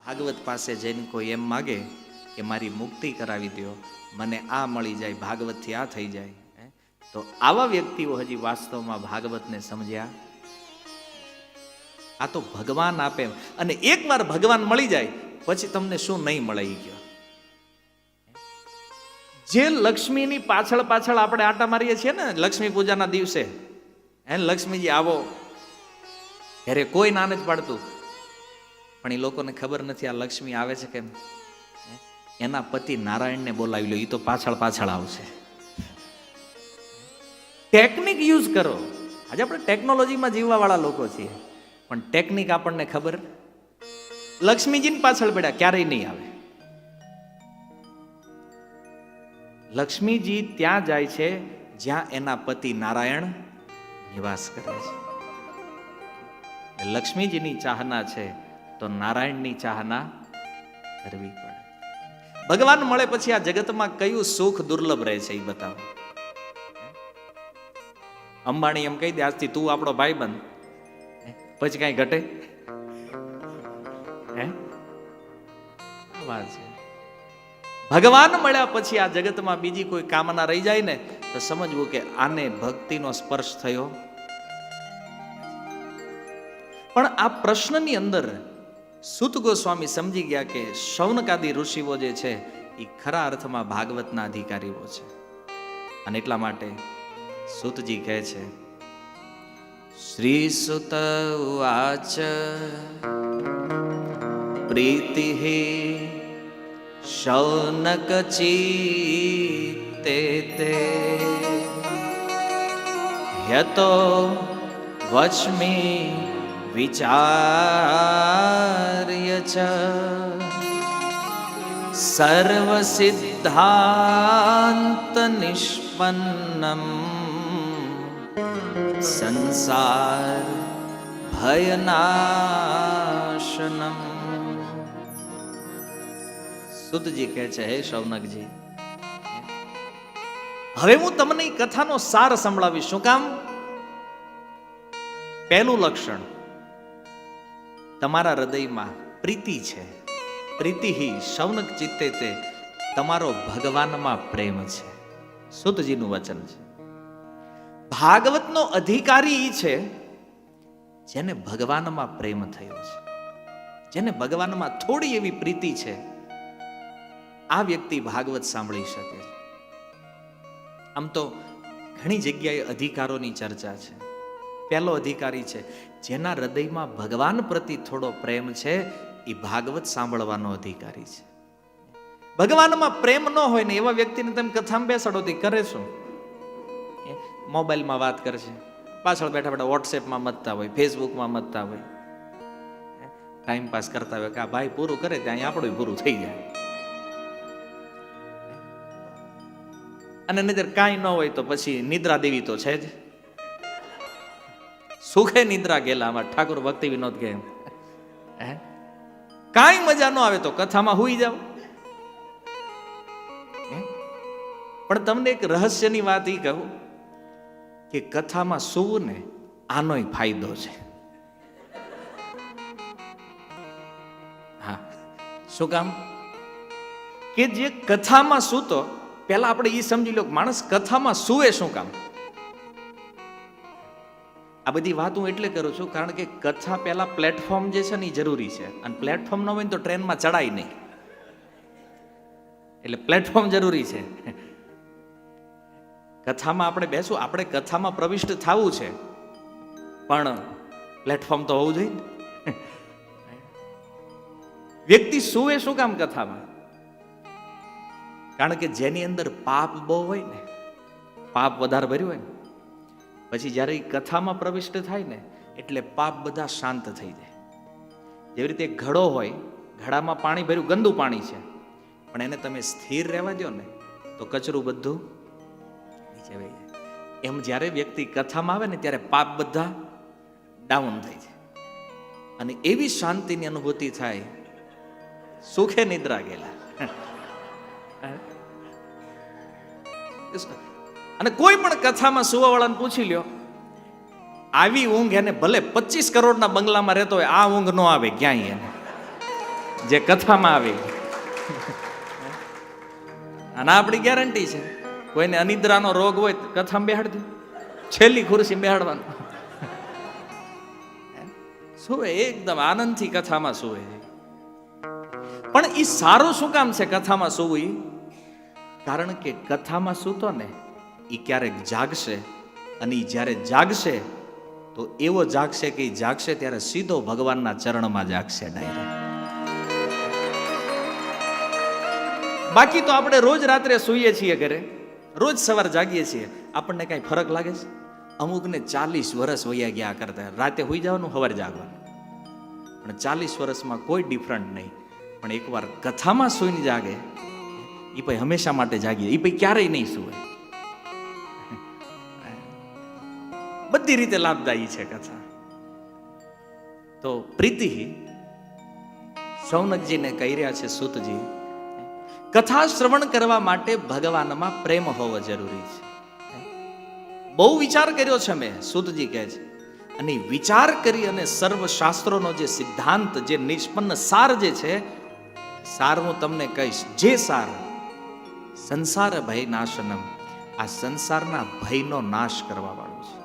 ભાગવત પાસે જઈને કોઈ એમ માગે કે મારી મુક્તિ કરાવી દો, મને આ મળી જાય, ભાગવતથી આ થઈ જાય, તો આવા વ્યક્તિઓ હજી વાસ્તવમાં ભાગવતને સમજ્યા. આ તો ભગવાન આપે, અને એકવાર ભગવાન મળી જાય પછી તમને શું નહીં મળે એ કયો. જે લક્ષ્મીની પાછળ પાછળ આપણે આટા મારીએ છીએ ને લક્ષ્મી પૂજાના દિવસે, લક્ષ્મીજી આવો, ત્યારે કોઈ ના જ પાડતું, પણ એ લોકોને ખબર નથી આ લક્ષ્મી આવે છે કેમ. એના પતિ નારાયણને બોલાવી લો, એ તો પાછળ પાછળ આવશે. ટેકનિક યુઝ કરો. આજે આપણે ટેકનોલોજીમાં જીવવા વાળા લોકો છીએ, પણ ટેકનિક આપણને ખબર. લક્ષ્મીજીની પાછળ પડ્યા ક્યારેય નહીં આવે. લક્ષ્મીજી ત્યાં જાય છે જ્યાં એના પતિ નારાયણ નિવાસ કરે છે. લક્ષ્મીજીની ચાહના છે તો નારાયણની ચાહના કરવી પડે. ભગવાન મળે પછી આ જગતમાં કયું સુખ દુર્લભ રહે છે એ બતાવો. અંબાણી એમ કહી દે આજથી તું આપણો ભાઈ બન, પછી કઈ ઘટે? વાત છે. ભગવાન મળ્યા પછી આ જગતમાં બીજી કોઈ કામના રહી જાય ને તો સમજવું કે આને ભક્તિનો સ્પર્શ થયો. પણ આ પ્રશ્નની અંદર સૂત ગોસ્વામી સમજી ગયા કે શૌનકાદી ઋષિઓ જે છે એ ખરા અર્થમાં ભાગવતના અધિકારીઓ છે. અને એટલા માટે સૂતજી કહે છે, શ્રી સુત ઉવાચ પ્રીતિ શૌનક ચિત્તે તે યતો વચ્મી વિચાર્ય ચ સર્વ સિદ્ધાંત નિષ્પન્નમ સંસાર ભયનાશનમ. સુતજી કહે છે, હે શૌનકજી, હવે હું તમને એ કથાનો સાર સંભળાવીશ. શું કામ? પહેલું લક્ષણ, તમારા હૃદયમાં પ્રીતિ છે. પ્રીતિ શૌનક ચિત્તે તે, તમારો ભગવાનમાં પ્રેમ છે. સુતજીનું વચન છે. ભાગવતનો અધિકારી એ છે જેને ભગવાનમાં પ્રેમ થયો છે, જેને ભગવાનમાં થોડી એવી પ્રીતિ છે. આ વ્યક્તિ ભાગવત સાંભળી શકે છે. આમ તો ઘણી જગ્યાએ અધિકારોની ચર્ચા છે. પહેલો અધિકારી છે જેના હૃદયમાં ભગવાન પ્રતિ થોડો પ્રેમ છે, એ ભાગવત સાંભળવાનો અધિકારી છે. ભગવાનમાં પ્રેમ ન હોય ને એવા વ્યક્તિને તમે કથામાં બેસાડો તો કરે શું? મોબાઈલમાં વાત કરશે, પાછળ બેઠા બેઠા વોટ્સએપમાં મતતા હોય, ફેસબુકમાં મતતા હોય, ટાઈમ પાસ કરતા હોય કે આ ભાઈ પૂરું કરે ત્યાં આપણું પૂરું થઈ જાય. અને નજર કાંઈ ન હોય તો પછી નિદ્રા દેવી તો છે જ. સુખે નિદ્રા ગયેલા આમાં ઠાકોર ભક્તિ વિનોદ કે કાંઈ મજા ન આવે તો કથામાં હુઈ જાવ. પણ તમને એક રહસ્યની વાત એ કહું કે કથામાં સૂવું ને આનોય ફાયદો છે. હા, શું કામ? કે જે કથામાં સૂતો, પહેલા આપણે એ સમજી લો માણસ કથામાં સૂવે શું કામ. આ બધી વાત હું એટલે કરું છું કારણ કે કથા પહેલા પ્લેટફોર્મ જે છે ને એ જરૂરી છે, અને પ્લેટફોર્મ ન હોય ને તો ટ્રેનમાં ચડાય નહીં, એટલે પ્લેટફોર્મ જરૂરી છે. કથામાં આપણે બેસું, આપણે કથામાં પ્રવિષ્ટ થવું છે, પણ પ્લેટફોર્મ તો હોવું જોઈએ. વ્યક્તિ સૂવે શું કામ કથામાં? કારણ કે જેની અંદર પાપ બહુ હોય ને, પાપ વધારે ભર્યું હોય ને, પછી જ્યારે એ કથામાં પ્રવિષ્ટ થાય ને એટલે પાપ બધા શાંત થઈ જાય. જેવી રીતે ઘડો હોય, ઘડામાં પાણી ભર્યું, ગંદુ પાણી છે, પણ એને તમે સ્થિર રહેવા દો ને તો કચરું બધું નીચે વહી જાય. એમ જ્યારે વ્યક્તિ કથામાં આવે ને ત્યારે પાપ બધા ડાઉન થઈ જાય અને એવી શાંતિની અનુભૂતિ થાય, સુખે નિદ્રા ગયેલા. અને કોઈ પણ કથામાં સુવા વાળાને પૂછી લ્યો, આવી ઊંઘ એને ભલે 25 કરોડના બંગલામાં રહેતો હોય, આ ઊંઘ ન આવે ક્યાંય એને. જે કથામાં આવી. અને આપણી ગેરંટી છે, કોઈને અનિદ્રાનો રોગ હોય તો કથામાં બેહાડજો, છેલ્લી ખુરશી બેહાડવાનું. શું એકદમ આનંદથી કથામાં સુવે. પણ એ સારું શું કામ છે કથામાં સુવું? કારણ કે કથામાં સૂતો ને એ ક્યારેક જાગશે, અને એ જ્યારે જાગશે તો એવો જાગશે કે એ જાગશે ત્યારે સીધો ભગવાનના ચરણમાં જાગશે ડાયરેક્ટ. બાકી તો આપણે રોજ રાત્રે સૂઈએ છીએ ઘરે, રોજ સવાર જાગીએ છીએ, આપણને કઈ ફરક લાગે છે? અમુકને 40 વર્ષ વયા ગયા કરતા, રાતે હોઈ જવાનું, સવારે જાગવાનું, પણ 40 વર્ષમાં કોઈ ડિફરન્ટ નહીં. પણ એકવાર કથામાં સૂઈને જાગે એ પછી હંમેશા માટે જાગીએ, એ પછી ક્યારેય નહીં સૂવે. બધી રીતે લાભદાયી છે કથા. તો પ્રીતિ શૌનકજીને કહી રહ્યા છે સૂતજી, કથા શ્રવણ કરવા માટે ભગવાનમાં પ્રેમ હોવો જરૂરી છે. બહુ વિચાર કર્યો છે મેં, સૂતજી કહે છે, અને વિચાર કરી અને સર્વ શાસ્ત્રોનો જે સિદ્ધાંત, જે નિષ્પન્ન સાર જે છે, સાર હું તમને કહીશ. જે સાર સંસાર ભય નાશનમ, આ સંસારના ભયનો નાશ કરવા વાળું છે.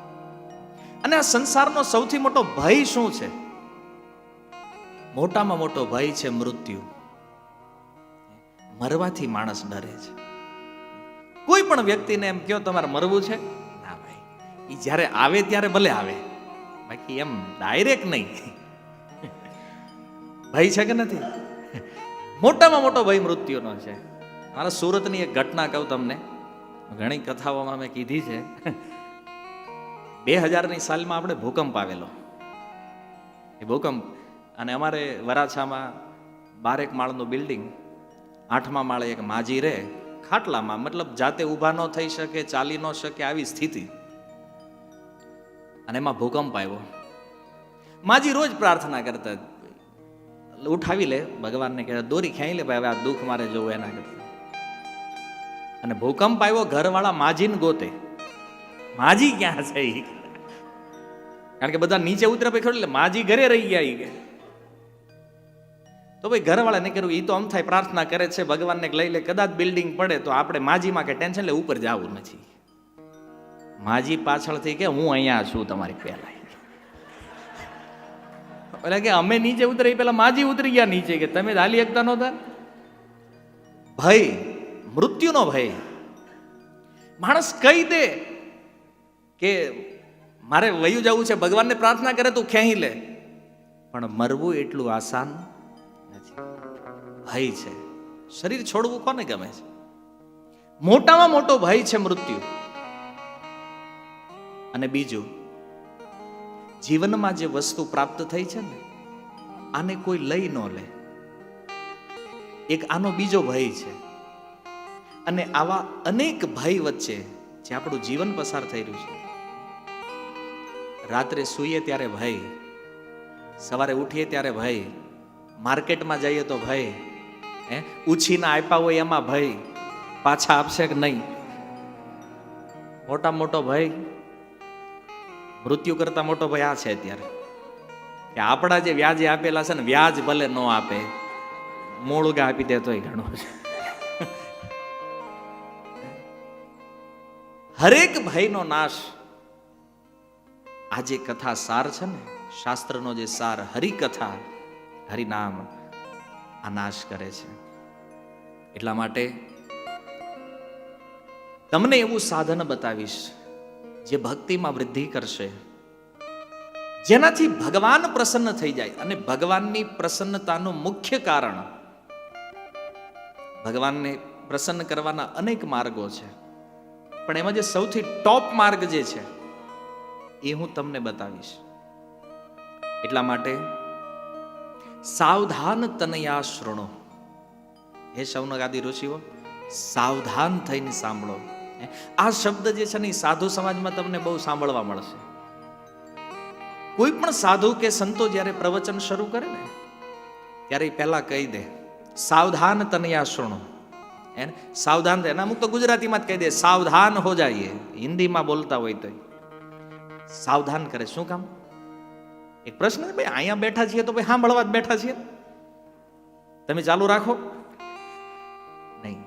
અને આ સંસારનો સૌથી મોટો ભય શું છે? મોટામાં મોટો ભય છે મૃત્યુ. મરવાથી માણસ ડરે છે. કોઈ પણ વ્યક્તિને એમ કહો તમારે મરવું છે, ના ભાઈ, એ જ્યારે આવે ત્યારે ભલે આવે, બાકી એમ ડાયરેક્ટ નહીં. ભય છે કે નથી? મોટામાં મોટો ભય મૃત્યુનો છે. મારા સુરતની એક ઘટના કહું તમને, ઘણી કથાઓમાં મેં કીધી છે. 2000ની સાલમાં આપણે ભૂકંપ આવેલો. એ ભૂકંપ, અને અમારે વરાછામાં 12 માળનું બિલ્ડિંગ, 8મા માળે એક માજી રહે ખાટલામાં, મતલબ જાતે ઊભા ન થઈ શકે, ચાલી ન શકે, આવી સ્થિતિ. અને એમાં ભૂકંપ આવ્યો. માજી રોજ પ્રાર્થના કરતા, ઉઠાવી લે ભગવાનને, કહે દોરી ખેંચી લે ભાઈ, હવે આ દુઃખ મારે જોવું એના કરતા. અને ભૂકંપ આવ્યો, ઘરવાળા માજીને ગોતે, માજી ક્યાં છે? કારણ કે બધા નીચે ઉતરે પછી એટલે માજી ઘરે રહી ગયા. કે તો ભાઈ ઘરવાળાને કર્યું, એ તો આમ થાય પ્રાર્થના કરે છે ભગવાનને લઈ લે, કદાચ બિલ્ડિંગ પડે તો આપણે માજીમાં કે ટેન્શન લે, ઉપર જવું નથી. માજી પાછળથી કે હું અહીંયા છું તમારી પહેલા. એટલે કે અમે નીચે ઉતરી, પેલા માજી ઉતરી ગયા નીચે, કે તમે હાલી એકતા નહોતા. ભય, મૃત્યુનો ભય. માણસ કહી દે કે મારે વયું જવું છે, ભગવાનને પ્રાર્થના કરે તું ખેંચી લે, પણ મરવું એટલું આસાન નથી. ભય છે. શરીર છોડવું કોને ગમે છે? મોટામાં મોટો ભય છે મૃત્યુ. અને બીજું, જીવનમાં જે વસ્તુ પ્રાપ્ત થઈ છે ને, આને કોઈ લઈ ન લે, એક આનો બીજો ભય છે. અને આવા અનેક ભય વચ્ચે જે આપણું જીવન પસાર થઈ રહ્યું છે, રાત્રે સૂઈએ ત્યારે ભય, સવારે ઉઠીએ ત્યારે ભય, માર્કેટમાં જઈએ તો ભય, ઉછીના આપ્યા હોય એમાં ભય, પાછા આપશે કે નહીં, મોટા મોટો ભય. મૃત્યુ કરતા મોટો ભય આ છે અત્યારે, કે આપણા જે વ્યાજે આપેલા છે ને, વ્યાજ ભલે ન આપે, મૂળગા આપી દે તોય ઘણું છે. હરેક ભયનો નાશ આ જે કથા સાર છે ને, શાસ્ત્રનો જે સાર, હરિકથા, હરિનામ, આ નાશ કરે છે. એટલા માટે તમને એવું સાધન બતાવીશ જે ભક્તિમાં વૃદ્ધિ કરશે, જેનાથી ભગવાન પ્રસન્ન થઈ જાય. અને ભગવાનની પ્રસન્નતાનું મુખ્ય કારણ, ભગવાનને પ્રસન્ન કરવાના અનેક માર્ગો છે, પણ એમાં જે સૌથી ટોપ માર્ગ જે છે એ હું તમને બતાવીશ. એટલા માટે સાવધાન તનયા શૃણો. હે શૌનક આદિ ઋષિઓ, સાવધાન થઈને સાંભળો. આ શબ્દ જે છે ને, સાધુ સમાજમાં તમને બહુ સાંભળવા મળશે. કોઈ પણ સાધુ કે સંતો જ્યારે પ્રવચન શરૂ કરે ને, ત્યારે પહેલા કહી દે સાવધાન તનયા શૃણો. સાવધાન, એના અમુક તો ગુજરાતીમાં જ કહી દે સાવધાન હો જાઈએ, હિન્દીમાં બોલતા હોય તો સાવધાન કરે. શું કામ? એક પ્રશ્ન, ભાઈ અહીંયા બેઠા છીએ તો ભાઈ સાંભળવા જ બેઠા છીએ, તમે ચાલુ રાખો નહીં.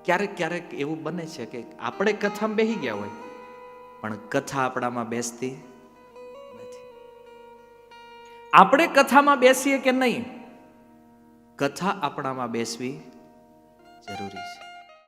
ક્યારેક ક્યારેક એવું બને છે કે આપણે કથામાં બેસી ગયા હોય પણ કથા આપણામાં બેસતી નથી. આપણે કથામાં બેસીએ કે નહીં, કથા આપણામાં બેસવી જરૂરી છે.